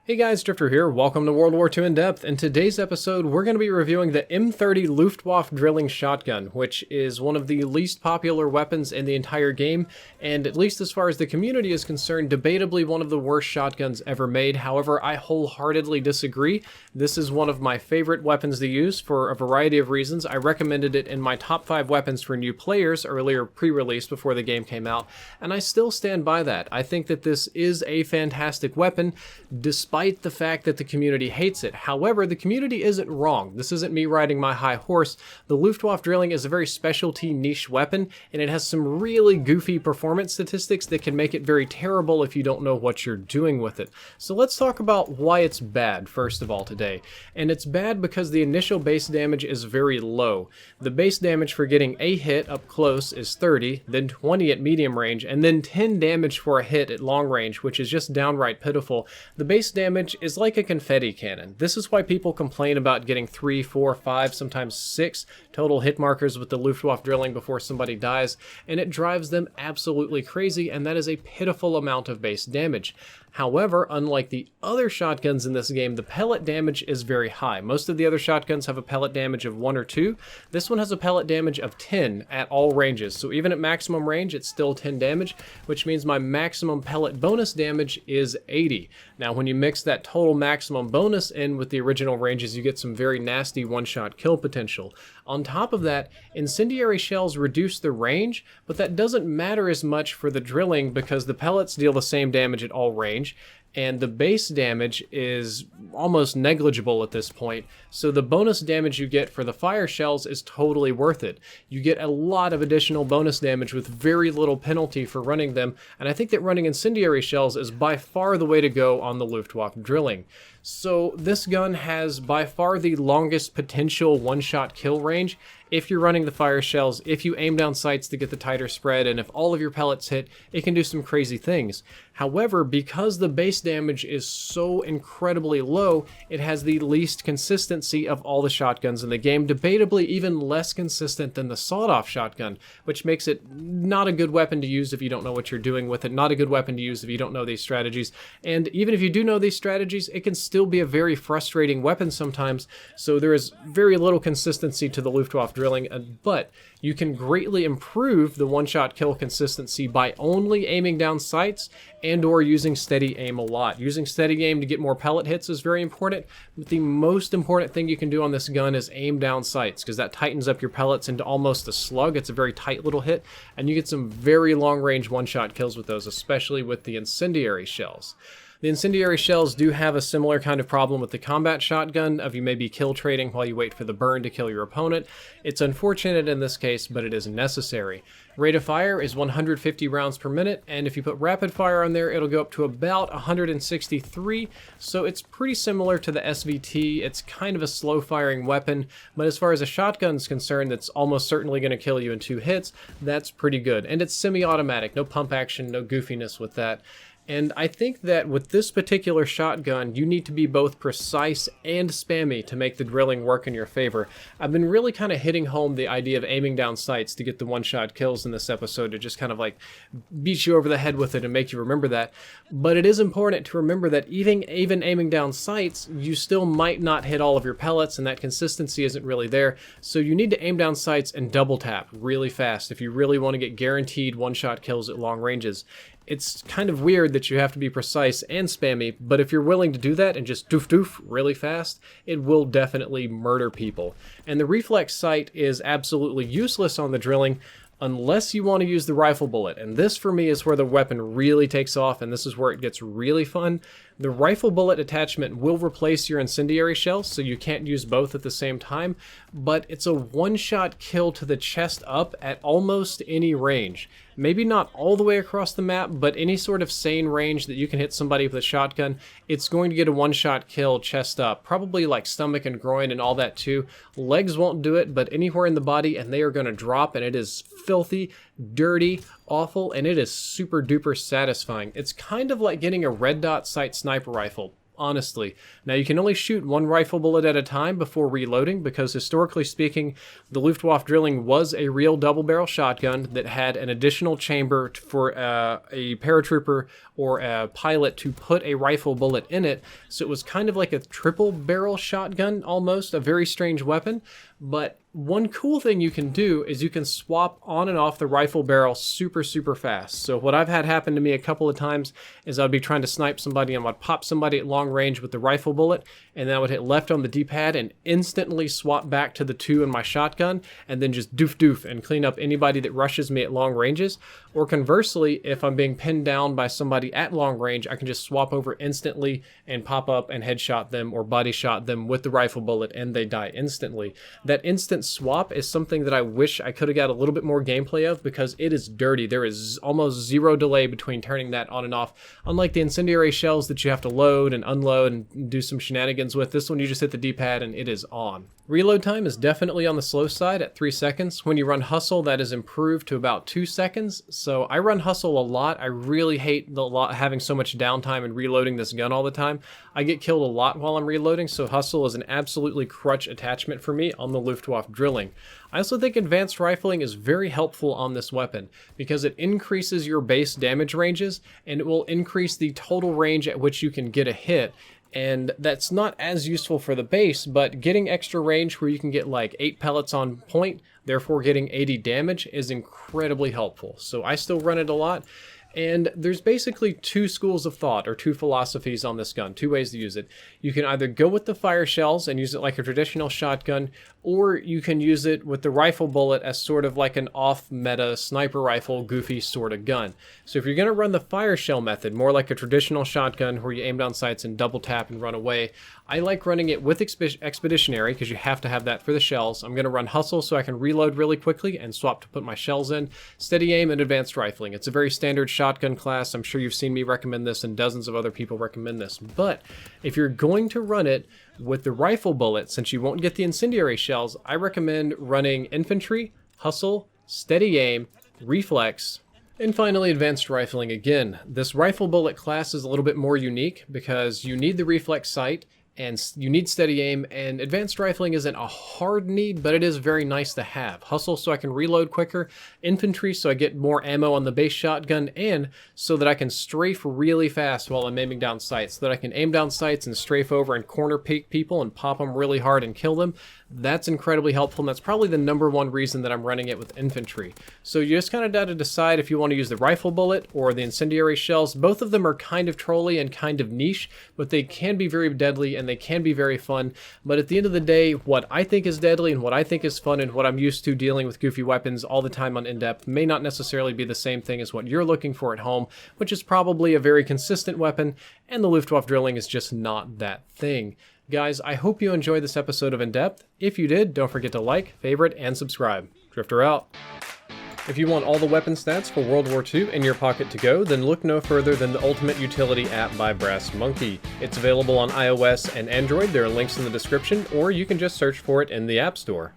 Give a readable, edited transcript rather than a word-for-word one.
Hey guys, Drifter here. Welcome to World War II In Depth. In today's episode, we're going to be reviewing the M30 Luftwaff Drilling shotgun, which is one of the least popular weapons in the entire game, and at least as far as the community is concerned, debatably one of the worst shotguns ever made. However, I wholeheartedly disagree. This is one of my favorite weapons to use for a variety of reasons. I recommended it in my top 5 weapons for new players earlier pre-release before the game came out, and I still stand by that. I think that this is a fantastic weapon, despite the fact that the community hates it. However, the community isn't wrong. This isn't me riding my high horse. The Luftwaffe Drilling is a very specialty niche weapon, and it has some really goofy performance statistics that can make it very terrible if you don't know what you're doing with it. So let's talk about why it's bad, first of all, today. And it's bad because the initial base damage is very low. The base damage for getting a hit up close is 30, then 20 at medium range, and then 10 damage for a hit at long range, which is just downright pitiful. The base damage is like a confetti cannon. This is why people complain about getting 3, 4, 5, sometimes 6 total hit markers with the Luftwaffe Drilling before somebody dies, and it drives them absolutely crazy, and that is a pitiful amount of base damage. However, unlike the other shotguns in this game, the pellet damage is very high. Most of the other shotguns have a pellet damage of 1 or 2. This one has a pellet damage of 10 at all ranges. So even at maximum range, it's still 10 damage, which means my maximum pellet bonus damage is 80. Now, when you mix that total maximum bonus in with the original ranges, you get some very nasty one-shot kill potential. On top of that, incendiary shells reduce the range, but that doesn't matter as much for the drilling because the pellets deal the same damage at all range, and the base damage is almost negligible at this point, so the bonus damage you get for the fire shells is totally worth it. You get a lot of additional bonus damage with very little penalty for running them, and I think that running incendiary shells is by far the way to go on the Luftwaffe Drilling. So this gun has by far the longest potential one-shot kill range if you're running the fire shells, if you aim down sights to get the tighter spread, and if all of your pellets hit, it can do some crazy things. However, because the base damage is so incredibly low, it has the least consistency of all the shotguns in the game, debatably even less consistent than the sawed-off shotgun, which makes it not a good weapon to use if you don't know what you're doing with it, not a good weapon to use if you don't know these strategies, and even if you do know these strategies, it can still be a very frustrating weapon sometimes, so there is very little consistency to the Luftwaffe Drilling, but you can greatly improve the one-shot kill consistency by only aiming down sights and or using steady aim a lot. Using steady aim to get more pellet hits is very important, but the most important thing you can do on this gun is aim down sights, because that tightens up your pellets into almost a slug. It's a very tight little hit, and you get some very long-range one-shot kills with those, especially with the incendiary shells. The incendiary shells do have a similar kind of problem with the combat shotgun of you may be kill trading while you wait for the burn to kill your opponent. It's unfortunate in this case, but it is necessary. Rate of fire is 150 rounds per minute, and if you put rapid fire on there, it'll go up to about 163, so it's pretty similar to the SVT. It's kind of a slow-firing weapon, but as far as a shotgun is concerned that's almost certainly going to kill you in 2 hits, that's pretty good. And it's semi-automatic, no pump action, no goofiness with that. And I think that with this particular shotgun, you need to be both precise and spammy to make the drilling work in your favor. I've been really kind of hitting home the idea of aiming down sights to get the one-shot kills in this episode, to just kind of like beat you over the head with it and make you remember that. But it is important to remember that even aiming down sights, you still might not hit all of your pellets, and that consistency isn't really there. So you need to aim down sights and double tap really fast if you really want to get guaranteed one-shot kills at long ranges. It's kind of weird that you have to be precise and spammy, but if you're willing to do that and just doof really fast, it will definitely murder people. And the reflex sight is absolutely useless on the drilling unless you want to use the rifle bullet, and this for me is where the weapon really takes off, and this is where it gets really fun. The rifle bullet attachment will replace your incendiary shell, so you can't use both at the same time, but it's a one-shot kill to the chest up at almost any range. Maybe not all the way across the map, but any sort of sane range that you can hit somebody with a shotgun, it's going to get a one-shot kill chest up. Probably like stomach and groin and all that too. Legs won't do it, but anywhere in the body, and they are going to drop, and it is filthy, dirty, awful, and it is super duper satisfying. It's kind of like getting a red dot sight sniper rifle. honestly. Now, you can only shoot one rifle bullet at a time before reloading because, historically speaking, the Luftwaffe Drilling was a real double-barrel shotgun that had an additional chamber for a paratrooper or a pilot to put a rifle bullet in it. So it was kind of like a triple-barrel shotgun, almost, a very strange weapon. But one cool thing you can do is you can swap on and off the rifle barrel super fast. So what I've had happen to me a couple of times is I'd be trying to snipe somebody and I'd pop somebody at long range with the rifle bullet, and then I would hit left on the D-pad and instantly swap back to the 2 in my shotgun, and then just doof and clean up anybody that rushes me at long ranges. Or conversely, if I'm being pinned down by somebody at long range, I can just swap over instantly and pop up and headshot them or body shot them with the rifle bullet, and they die instantly. That instant swap is something that I wish I could have got a little bit more gameplay of, because it is dirty. There is almost zero delay between turning that on and off. Unlike the incendiary shells that you have to load and unload and do some shenanigans with, this one you just hit the D-pad and it is on. Reload time is definitely on the slow side at 3 seconds. When you run Hustle, that is improved to about 2 seconds. So I run Hustle a lot. I really hate having so much downtime and reloading this gun all the time. I get killed a lot while I'm reloading, so Hustle is an absolutely crutch attachment for me on the Luftwaffe Drilling. I also think advanced rifling is very helpful on this weapon because it increases your base damage ranges and it will increase the total range at which you can get a hit. And that's not as useful for the base, but getting extra range where you can get like 8 pellets on point, therefore getting 80 damage, is incredibly helpful. So I still run it a lot. And there's basically 2 schools of thought, or 2 philosophies on this gun, 2 ways to use it. You can either go with the fire shells and use it like a traditional shotgun, or you can use it with the rifle bullet as sort of like an off-meta sniper rifle goofy sort of gun. So if you're going to run the fire shell method, more like a traditional shotgun where you aim down sights and double tap and run away, I like running it with expeditionary because you have to have that for the shells. I'm going to run Hustle so I can reload really quickly and swap to put my shells in. Steady aim and advanced rifling. It's a very standard shotgun class. I'm sure you've seen me recommend this and dozens of other people recommend this. But if you're going to run it with the rifle bullet, since you won't get the incendiary shells, I recommend running infantry, Hustle, steady aim, reflex, and finally advanced rifling again. This rifle bullet class is a little bit more unique because you need the reflex sight and you need steady aim, and advanced rifling isn't a hard need, but it is very nice to have. Hustle so I can reload quicker, infantry so I get more ammo on the base shotgun, and so that I can strafe really fast while I'm aiming down sights, so that I can aim down sights and strafe over and corner peek people and pop them really hard and kill them. That's incredibly helpful, and that's probably the #1 reason that I'm running it with infantry. So you just kind of got to decide if you want to use the rifle bullet or the incendiary shells. Both of them are kind of trolly and kind of niche, but they can be very deadly and they can be very fun. But at the end of the day, what I think is deadly and what I think is fun and what I'm used to dealing with goofy weapons all the time on In-Depth may not necessarily be the same thing as what you're looking for at home, which is probably a very consistent weapon, and the Luftwaffe Drilling is just not that thing. Guys, I hope you enjoyed this episode of In-Depth. If you did, don't forget to like, favorite, and subscribe. Drifter out. If you want all the weapon stats for World War II in your pocket to go, then look no further than the Ultimate Utility app by Brass Monkey. It's available on iOS and Android. There are links in the description, or you can just search for it in the App Store.